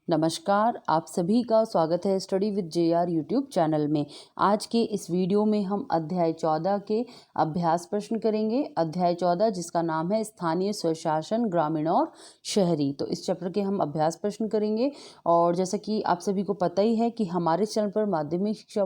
नमस्कार, आप सभी का स्वागत है study with JR YouTube channel में। आज के इस वीडियो में हम अध्याय 14 के अभ्यास प्रश्न करेंगे। अध्याय 14 जिसका नाम है स्थानीय स्वशासन ग्रामीण और शहरी। तो इस चैप्टर के हम अभ्यास प्रश्न करेंगे। और जैसा कि आप सभी को पता ही है कि हमारे चैनल पर माध्यमिक शिक्षा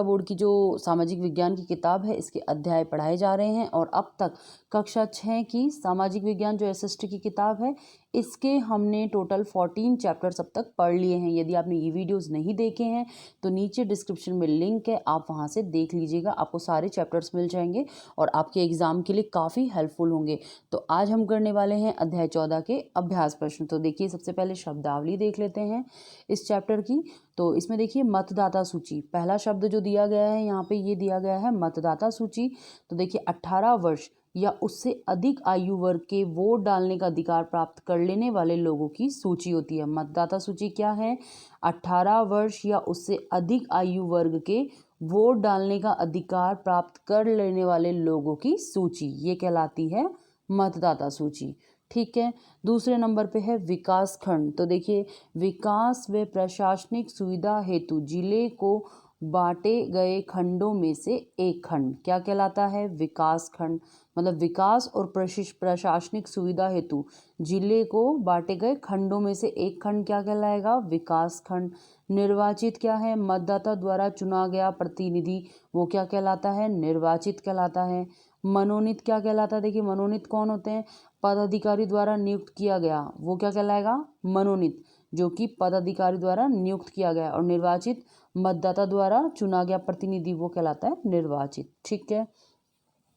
बोर्ड की जो सामाजिक विज्ञान की किताब है, इसके अध्याय पढ़ाए जा रहे हैं। और अब तक कक्षा 6 की सामाजिक विज्ञान जो एसएसटी की किताब है, इसके हमने टोटल 14 चैप्टर्स अब तक पढ़ लिए हैं। यदि आपने ये वीडियोस नहीं देखे हैं तो नीचे डिस्क्रिप्शन में लिंक है, आप वहाँ से देख लीजिएगा। आपको सारे चैप्टर्स मिल जाएंगे और आपके एग्जाम के लिए काफ़ी हेल्पफुल होंगे। तो आज हम करने वाले हैं अध्याय 14 के अभ्यास प्रश्न। तो देखिए, सबसे पहले शब्दावली देख लेते हैं इस चैप्टर की। तो इसमें देखिए मतदाता सूची, पहला शब्द जो दिया गया है यहाँ पे ये दिया गया है मतदाता सूची। तो देखिए 18 वर्ष या उससे अधिक आयु वर्ग के वोट डालने का अधिकार प्राप्त कर लेने वाले लोगों की सूची होती है। मतदाता सूची क्या है? 18 वर्ष या उससे अधिक आयु वर्ग के वोट डालने का अधिकार प्राप्त कर लेने वाले लोगों की सूची, ये कहलाती है मतदाता सूची। ठीक है। दूसरे नंबर पे है विकास खंड। तो देखिए, विकास व प्रशासनिक सुविधा हेतु जिले को बांटे गए खंडों में से एक खंड क्या कहलाता है? विकास खंड। मतलब विकास और प्रशासनिक सुविधा हेतु जिले को बांटे गए खंडों में से एक खंड क्या कहलाएगा? विकास खंड। निर्वाचित क्या है? मतदाता द्वारा चुना गया प्रतिनिधि, वो क्या कहलाता है? निर्वाचित कहलाता है। मनोनीत क्या कहलाता है? देखिए, मनोनीत कौन होते हैं? पदाधिकारी द्वारा नियुक्त किया गया, वो क्या कहलाएगा? मनोनीत, जो कि पदाधिकारी द्वारा नियुक्त किया गया। और निर्वाचित मतदाता द्वारा चुना गया प्रतिनिधि, वो कहलाता है निर्वाचित। ठीक है।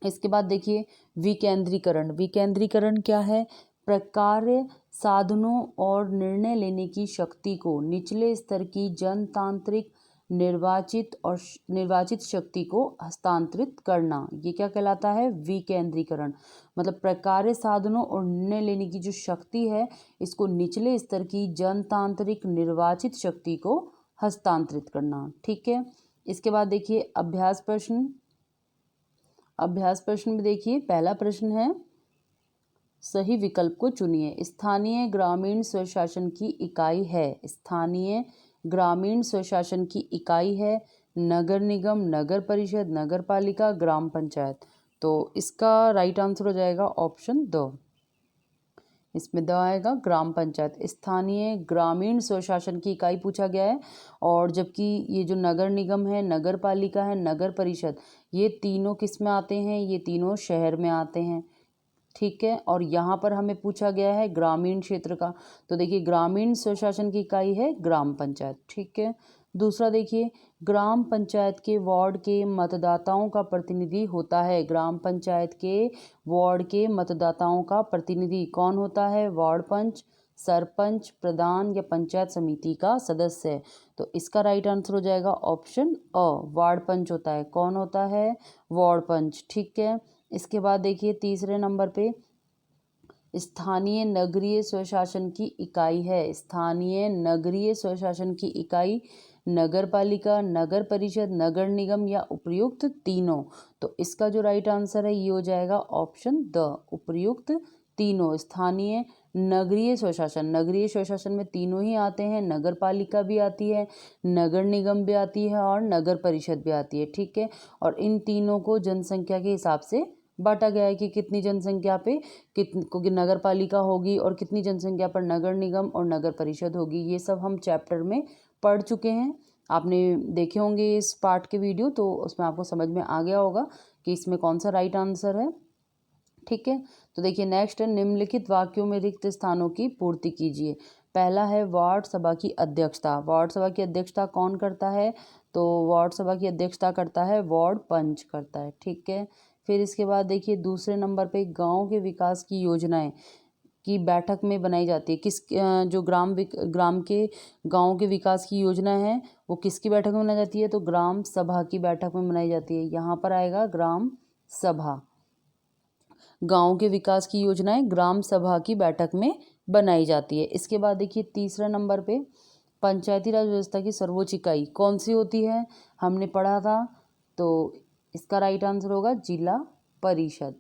इसके बाद देखिए विकेंद्रीकरण। विकेंद्रीकरण क्या है? प्रकार्य साधनों और निर्णय लेने की शक्ति को निचले स्तर की जनतांत्रिक निर्वाचित शक्ति को हस्तांतरित करना, ये क्या कहलाता है? विकेंद्रीकरण। मतलब प्रकार्य साधनों और निर्णय लेने की जो शक्ति है, इसको निचले स्तर की जनतांत्रिक निर्वाचित शक्ति को हस्तांतरित करना। ठीक है। इसके बाद देखिए अभ्यास प्रश्न में देखिए, पहला प्रश्न है सही विकल्प को चुनिए। स्थानीय ग्रामीण स्वशासन की इकाई है। स्थानीय ग्रामीण स्वशासन की इकाई है नगर निगम, नगर परिषद, नगर पालिका, ग्राम पंचायत। तो इसका राइट आंसर हो जाएगा ऑप्शन द। इसमें द आएगा ग्राम पंचायत। स्थानीय ग्रामीण स्वशासन की इकाई पूछा गया है। और जबकि ये जो नगर निगम है, नगर पालिका है, नगर परिषद, ये तीनों किस में आते हैं? ये तीनों शहर में आते हैं। ठीक है। और यहाँ पर हमें पूछा गया है ग्रामीण क्षेत्र का। तो देखिए, ग्रामीण स्वशासन की इकाई है ग्राम पंचायत। ठीक है। दूसरा देखिए, ग्राम पंचायत के वार्ड के मतदाताओं का प्रतिनिधि होता है। ग्राम पंचायत के वार्ड के मतदाताओं का प्रतिनिधि कौन होता है? वार्ड पंच, सरपंच, प्रधान या पंचायत समिति का सदस्य। तो इसका राइट आंसर हो जाएगा ऑप्शन अ, वार्ड पंच होता है। कौन होता है? वार्ड पंच। ठीक है। इसके बाद देखिए तीसरे नंबर पे स्थानीय नगरीय स्वशासन की इकाई है। स्थानीय नगरीय स्वशासन की इकाई नगर पालिका, नगर परिषद, नगर निगम या उपर्युक्त तीनों। तो इसका जो राइट आंसर है ये हो जाएगा ऑप्शन द, उपर्युक्त तीनों। स्थानीय नगरीय स्वशासन, नगरीय स्वशासन में तीनों ही आते हैं। नगर पालिका भी आती है, नगर निगम भी आती है और नगर परिषद भी आती है। ठीक है। और इन तीनों को जनसंख्या के हिसाब से बांटा गया है कि कितनी जनसंख्या पे कितनी नगर पालिका होगी और कितनी जनसंख्या पर नगर निगम और नगर परिषद होगी। ये सब हम चैप्टर में पढ़ चुके हैं। आपने देखे होंगे इस पार्ट के वीडियो, तो उसमें आपको समझ में आ गया होगा कि इसमें कौन सा राइट आंसर है। ठीक है। तो देखिए नेक्स्ट है, निम्नलिखित वाक्यों में रिक्त स्थानों की पूर्ति कीजिए। पहला है वार्ड सभा की अध्यक्षता। वार्ड सभा की अध्यक्षता कौन करता है? तो वार्ड सभा की अध्यक्षता करता है वार्ड पंच करता है। ठीक है। फिर इसके बाद देखिए दूसरे नंबर पे गांव के विकास की योजनाएं की बैठक में बनाई जाती है। जो ग्राम के गांव के विकास की योजना है वो किसकी बैठक में बनाई जाती है? तो ग्राम सभा की बैठक में बनाई जाती है। यहाँ पर आएगा ग्राम सभा। गांव के विकास की योजनाएं ग्राम सभा की बैठक में बनाई जाती है। इसके बाद देखिए तीसरे नंबर पे पंचायती राज व्यवस्था की सर्वोच्च इकाई कौन सी होती है? हमने पढ़ा था। तो इसका राइट आंसर होगा जिला परिषद।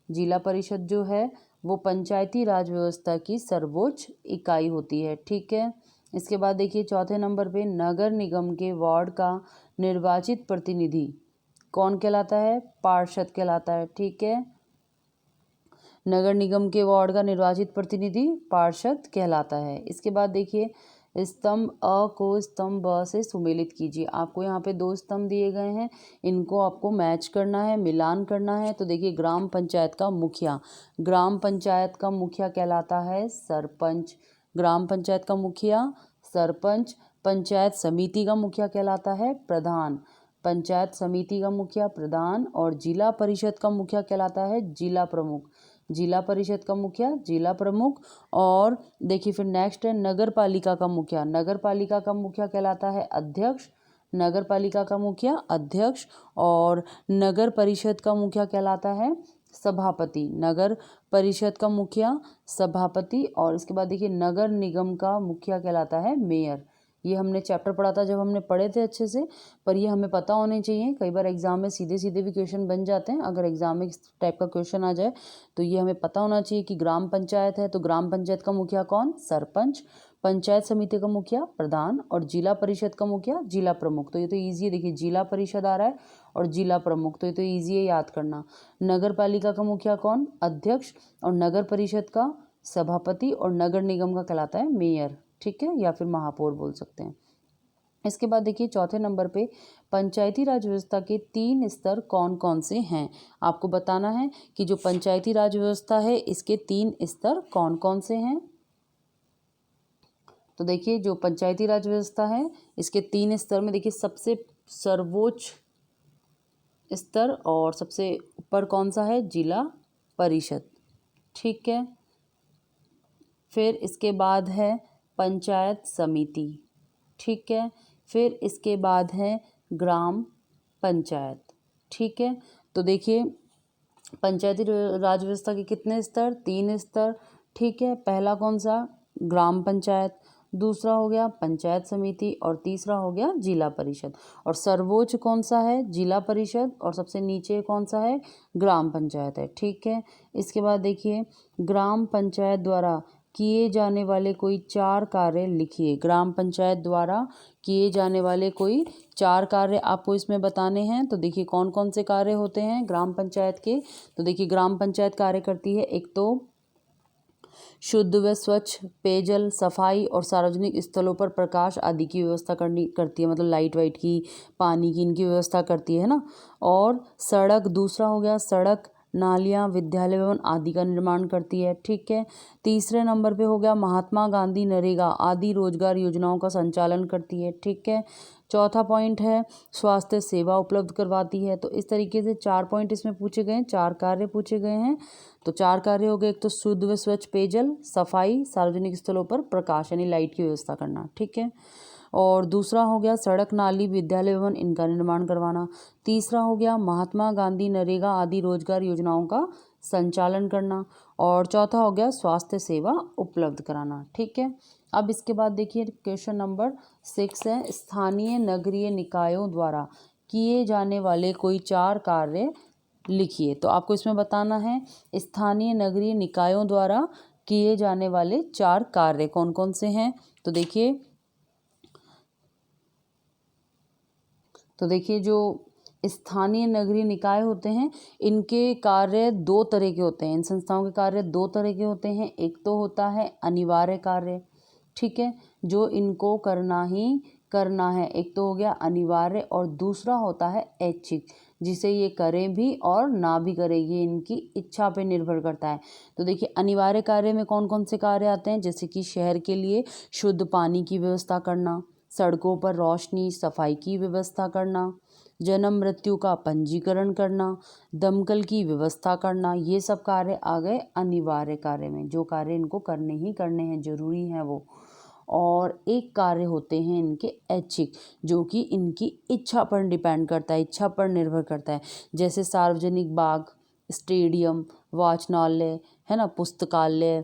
जिला परिषद जो है वो पंचायती राज व्यवस्था की सर्वोच्च इकाई होती है। ठीक है, इसके बाद देखिए चौथे नंबर पे नगर निगम के वार्ड का निर्वाचित प्रतिनिधि कौन कहलाता है? पार्षद कहलाता है। ठीक है, नगर निगम के वार्ड का निर्वाचित प्रतिनिधि पार्षद कहलाता है। इसके बाद देखिए स्तंभ अ को स्तंभ ब से सुमेलित कीजिए। आपको यहाँ पे 2 स्तंभ दिए गए हैं, इनको आपको मैच करना है, मिलान करना है। तो देखिए ग्राम पंचायत का मुखिया, ग्राम पंचायत का मुखिया कहलाता है सरपंच। ग्राम पंचायत का मुखिया सरपंच। पंचायत समिति का मुखिया कहलाता है प्रधान। पंचायत समिति का मुखिया प्रधान। और जिला परिषद का मुखिया कहलाता है जिला प्रमुख। जिला परिषद का मुखिया जिला प्रमुख। और देखिए फिर नेक्स्ट है नगर पालिका का मुखिया। नगर पालिका का मुखिया कहलाता है अध्यक्ष। नगर पालिका का मुखिया अध्यक्ष। और नगर परिषद का मुखिया कहलाता है सभापति। नगर परिषद का मुखिया सभापति। और इसके बाद देखिए नगर निगम का मुखिया कहलाता है मेयर। ये हमने चैप्टर पढ़ा था जब हमने पढ़े थे अच्छे से, पर ये हमें पता होने चाहिए। कई बार एग्जाम में सीधे सीधे भी क्वेश्चन बन जाते हैं। अगर एग्जाम में इस टाइप का क्वेश्चन आ जाए तो ये हमें पता होना चाहिए कि ग्राम पंचायत है तो ग्राम पंचायत का मुखिया कौन? सरपंच। पंचायत समिति का मुखिया प्रधान। और जिला परिषद का मुखिया जिला प्रमुख। तो ये तो ईजी है, देखिए जिला परिषद आ रहा है और जिला प्रमुख, तो ये तो ईजी है याद करना। नगर पालिका का मुखिया कौन? अध्यक्ष। और नगर परिषद का सभापति। और नगर निगम का कहलाता है मेयर। ठीक है, या फिर महापौर बोल सकते हैं। इसके बाद देखिए चौथे नंबर पे पंचायती राज व्यवस्था के 3 स्तर कौन कौन से हैं। आपको बताना है कि जो पंचायती राज व्यवस्था है इसके 3 स्तर कौन कौन से हैं। तो देखिए जो पंचायती राज व्यवस्था है इसके 3 स्तर में देखिए सबसे सर्वोच्च स्तर और सबसे ऊपर कौन सा है? जिला परिषद। ठीक है, फिर इसके बाद है पंचायत समिति। ठीक है, फिर इसके बाद है ग्राम पंचायत। ठीक है, तो देखिए पंचायती राज व्यवस्था के कितने स्तर? 3 स्तर। ठीक है, पहला कौन सा? ग्राम पंचायत। दूसरा हो गया पंचायत समिति। और तीसरा हो गया जिला परिषद। और सर्वोच्च कौन सा है? जिला परिषद। और सबसे नीचे कौन सा है? ग्राम पंचायत है। ठीक है, इसके बाद देखिए ग्राम पंचायत द्वारा किए जाने वाले कोई 4 कार्य लिखिए। ग्राम पंचायत द्वारा किए जाने वाले कोई 4 कार्य आपको इसमें बताने हैं। तो देखिए कौन कौन से कार्य होते हैं ग्राम पंचायत के। तो देखिए ग्राम पंचायत कार्य करती है एक तो शुद्ध व स्वच्छ पेयजल, सफाई और सार्वजनिक स्थलों पर प्रकाश आदि की व्यवस्था करती है, मतलब लाइट वाइट की, पानी की, इनकी व्यवस्था करती है ना। और सड़क, दूसरा हो गया सड़क, नालियाँ, विद्यालय भवन आदि का निर्माण करती है। ठीक है, तीसरे नंबर पे हो गया महात्मा गांधी नरेगा आदि रोजगार योजनाओं का संचालन करती है। ठीक है, चौथा पॉइंट है स्वास्थ्य सेवा उपलब्ध करवाती है। तो इस तरीके से 4 पॉइंट इसमें पूछे गए हैं, 4 कार्य पूछे गए हैं। तो 4 कार्य हो गए, एक तो शुद्ध व स्वच्छ पेयजल, सफाई, सार्वजनिक स्थलों पर प्रकाश यानी लाइट की व्यवस्था करना। ठीक है, और दूसरा हो गया सड़क, नाली, विद्यालय भवन इनका निर्माण करवाना। तीसरा हो गया महात्मा गांधी नरेगा आदि रोजगार योजनाओं का संचालन करना। और चौथा हो गया स्वास्थ्य सेवा उपलब्ध कराना। ठीक है, अब इसके बाद देखिए क्वेश्चन नंबर 6 है स्थानीय नगरीय निकायों द्वारा किए जाने वाले कोई 4 कार्य लिखिए। तो आपको इसमें बताना है स्थानीय नगरीय निकायों द्वारा किए जाने वाले 4 कार्य कौन कौन से हैं। तो देखिए जो स्थानीय नगरीय निकाय होते हैं इनके कार्य 2 तरह के होते हैं। इन संस्थाओं के कार्य 2 तरह के होते हैं। एक तो होता है अनिवार्य कार्य, ठीक है, जो इनको करना ही करना है। एक तो हो गया अनिवार्य और दूसरा होता है ऐच्छिक, जिसे ये करें भी और ना भी करें, ये इनकी इच्छा पे निर्भर करता है। तो देखिए अनिवार्य कार्य में कौन कौन से कार्य आते हैं, जैसे कि शहर के लिए शुद्ध पानी की व्यवस्था करना, सड़कों पर रोशनी सफाई की व्यवस्था करना, जन्म मृत्यु का पंजीकरण करना, दमकल की व्यवस्था करना, ये सब कार्य आ गए अनिवार्य कार्य में, जो कार्य इनको करने ही करने हैं, जरूरी हैं वो। और एक कार्य होते हैं इनके ऐच्छिक, जो कि इनकी इच्छा पर डिपेंड करता है, इच्छा पर निर्भर करता है। जैसे सार्वजनिक बाग, स्टेडियम, वाचनालय है ना, पुस्तकालय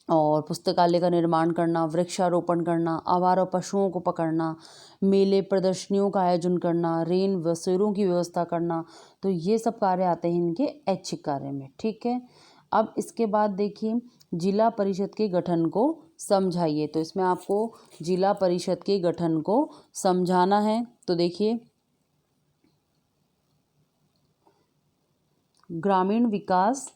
और पुस्तकालय का निर्माण करना, वृक्षारोपण करना, आवारा पशुओं को पकड़ना, मेले प्रदर्शनियों का आयोजन करना, रेन बसेरों की व्यवस्था करना। तो ये सब कार्य आते हैं इनके ऐच्छिक कार्य में। ठीक है, अब इसके बाद देखिए जिला परिषद के गठन को समझाइए। तो इसमें आपको जिला परिषद के गठन को समझाना है। तो देखिए ग्रामीण विकास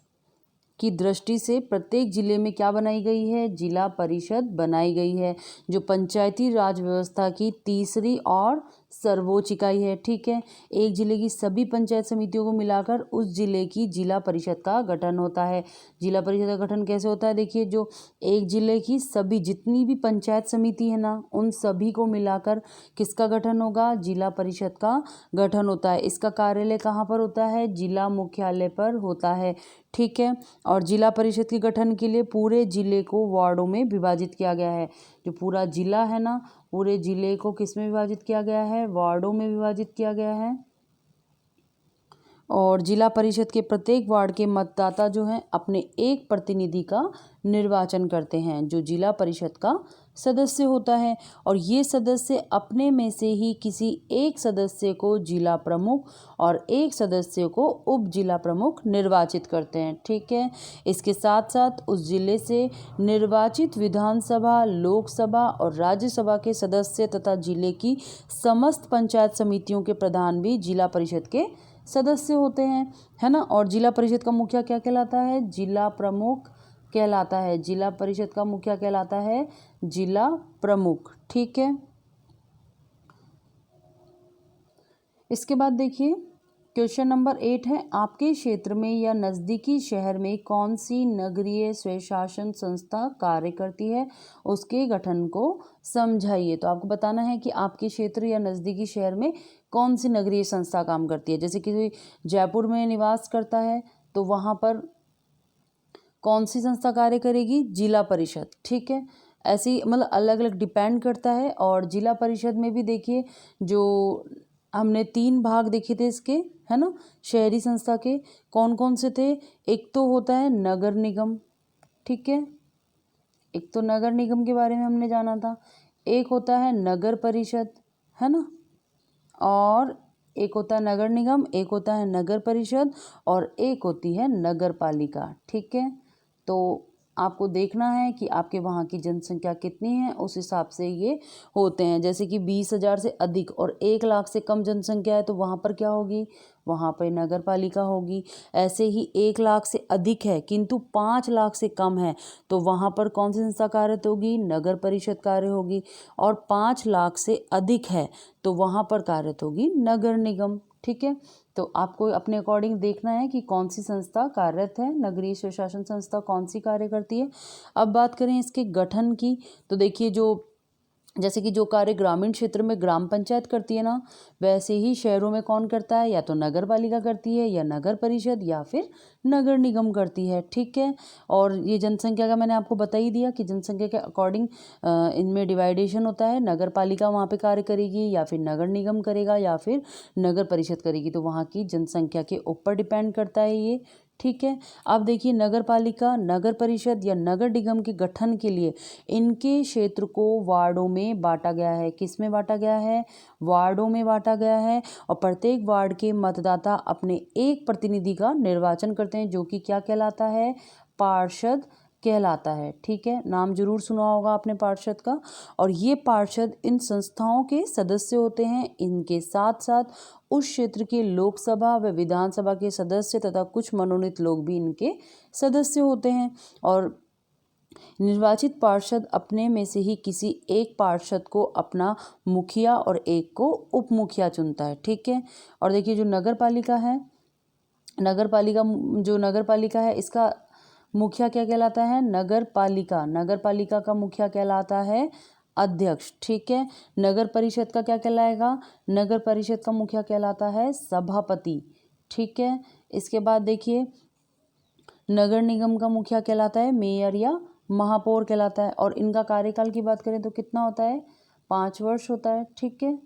की दृष्टि से प्रत्येक जिले में क्या बनाई गई है, जिला परिषद बनाई गई है, जो पंचायती राज व्यवस्था की तीसरी और सर्वोच्च इकाई है। ठीक है, एक जिले की सभी पंचायत समितियों को मिलाकर उस जिले की जिला परिषद का गठन होता है। जिला परिषद का गठन कैसे होता है, देखिए जो एक जिले की सभी जितनी भी पंचायत समिति है ना, उन सभी को मिलाकर किसका गठन होगा, जिला परिषद का गठन होता है। इसका कार्यालय कहाँ पर होता है, जिला मुख्यालय पर होता है। ठीक है, और जिला परिषद के गठन के लिए पूरे जिले को वार्डों में विभाजित किया गया है। जो पूरा जिला है ना, पूरे जिले को किस में विभाजित किया गया है, वार्डों में विभाजित किया गया है। और जिला परिषद के प्रत्येक वार्ड के मतदाता जो हैं अपने एक प्रतिनिधि का निर्वाचन करते हैं, जो जिला परिषद का सदस्य होता है। और ये सदस्य अपने में से ही किसी एक सदस्य को जिला प्रमुख और एक सदस्य को उप जिला प्रमुख निर्वाचित करते हैं। ठीक है, इसके साथ साथ उस जिले से निर्वाचित विधानसभा, लोकसभा और राज्यसभा के सदस्य तथा जिले की समस्त पंचायत समितियों के प्रधान भी जिला परिषद के सदस्य होते हैं, है ना। और जिला परिषद का मुखिया क्या कहलाता है, जिला प्रमुख कहलाता है। जिला परिषद का मुखिया कहलाता है जिला प्रमुख। ठीक है, इसके बाद देखिए क्वेश्चन नंबर 8 है, आपके क्षेत्र में या नज़दीकी शहर में कौन सी नगरीय स्वशासन संस्था कार्य करती है, उसके गठन को समझाइए। तो आपको बताना है कि आपके क्षेत्र या नज़दीकी शहर में कौन सी नगरीय संस्था काम करती है। जैसे कि जयपुर में निवास करता है तो वहाँ पर कौन सी संस्था कार्य करेगी, जिला परिषद। ठीक है, ऐसी मतलब अलग अलग डिपेंड करता है। और जिला परिषद में भी देखिए जो हमने 3 भाग देखे थे इसके, है ना, शहरी संस्था के कौन कौन से थे। एक तो होता है नगर निगम, ठीक है, एक तो नगर निगम के बारे में हमने जाना था। एक होता है नगर परिषद, है ना, और एक होता है नगर निगम, एक होता है नगर परिषद और एक होती है नगर पालिका। ठीक है, तो आपको देखना है कि आपके वहाँ की जनसंख्या कितनी है, उस हिसाब से ये होते हैं। जैसे कि 20,000 से अधिक और 1 लाख से कम जनसंख्या है तो वहाँ पर क्या होगी, वहाँ पर नगर पालिका होगी। ऐसे ही 1 लाख से अधिक है किंतु 5 लाख से कम है तो वहाँ पर कौन सी संस्था कार्यरत होगी, नगर परिषद कार्य होगी। और 5 लाख से अधिक है तो वहाँ पर कार्यरत होगी नगर निगम। ठीक है, तो आपको अपने अकॉर्डिंग देखना है कि कौन सी संस्था कार्यरत है, नगरीय स्वशासन संस्था कौन सी कार्य करती है। अब बात करें इसके गठन की, तो देखिए जो जैसे कि जो कार्य ग्रामीण क्षेत्र में ग्राम पंचायत करती है ना, वैसे ही शहरों में कौन करता है, या तो नगर पालिका करती है या नगर परिषद या फिर नगर निगम करती है। ठीक है, और ये जनसंख्या का मैंने आपको बता ही दिया कि जनसंख्या के अकॉर्डिंग इनमें डिवाइडेशन होता है। नगर पालिका वहाँ पे कार्य करेगी या फिर नगर निगम करेगा या फिर नगर परिषद करेगी, तो वहाँ की जनसंख्या के ऊपर डिपेंड करता है ये। ठीक है, अब देखिए नगर पालिका, नगर परिषद या नगर निगम के गठन के लिए इनके क्षेत्र को वार्डों में बांटा गया है। किस में बांटा गया है, वार्डों में बांटा गया है। और प्रत्येक वार्ड के मतदाता अपने एक प्रतिनिधि का निर्वाचन करते हैं जो कि क्या कहलाता है, पार्षद कहलाता है। ठीक है, नाम जरूर सुना होगा आपने पार्षद का। और ये पार्षद इन संस्थाओं के सदस्य होते हैं। इनके साथ साथ उस क्षेत्र के लोकसभा व विधानसभा के सदस्य तथा कुछ मनोनीत लोग भी इनके सदस्य होते हैं। और निर्वाचित पार्षद अपने में से ही किसी एक पार्षद को अपना मुखिया और एक को उप मुखिया चुनता है। ठीक है, और देखिए जो नगर पालिका है, नगर पालिका है इसका मुखिया क्या कहलाता है, नगर पालिका। नगर पालिका का मुखिया कहलाता है अध्यक्ष। ठीक है, नगर परिषद का क्या कहलाएगा, नगर परिषद का मुखिया कहलाता है सभापति। ठीक है, इसके बाद देखिए नगर निगम का मुखिया कहलाता है मेयर या महापौर कहलाता है। और इनका कार्यकाल की बात करें तो कितना होता है, 5 वर्ष होता है। ठीक है,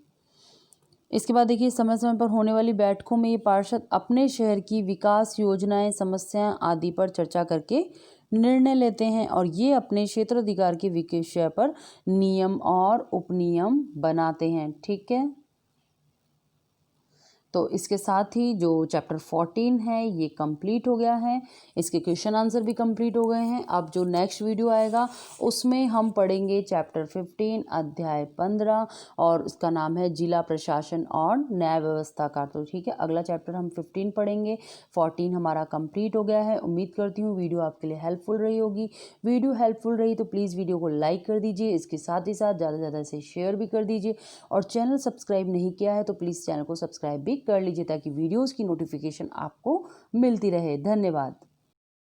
इसके बाद देखिए समय समय पर होने वाली बैठकों में ये पार्षद अपने शहर की विकास योजनाएं, समस्याएं आदि पर चर्चा करके निर्णय लेते हैं। और ये अपने क्षेत्राधिकार के विषय पर नियम और उपनियम बनाते हैं। ठीक है, तो इसके साथ ही जो चैप्टर 14 है ये कंप्लीट हो गया है, इसके क्वेश्चन आंसर भी कंप्लीट हो गए हैं। अब जो नेक्स्ट वीडियो आएगा उसमें हम पढ़ेंगे चैप्टर 15 अध्याय 15 और उसका नाम है जिला प्रशासन और न्याय व्यवस्था का। तो ठीक है, अगला चैप्टर हम 15 पढ़ेंगे, 14 हमारा कंप्लीट हो गया है। उम्मीद करती हूँ वीडियो आपके लिए हेल्पफुल रही होगी। वीडियो हेल्पफुल रही तो प्लीज़ वीडियो को लाइक कर दीजिए, इसके साथ ही साथ ज़्यादा से ज़्यादा इसे शेयर भी कर दीजिए और चैनल सब्सक्राइब नहीं किया है तो प्लीज़ चैनल को सब्सक्राइब भी कर लीजिए ताकि वीडियोज़ की नोटिफिकेशन आपको मिलती रहे। धन्यवाद।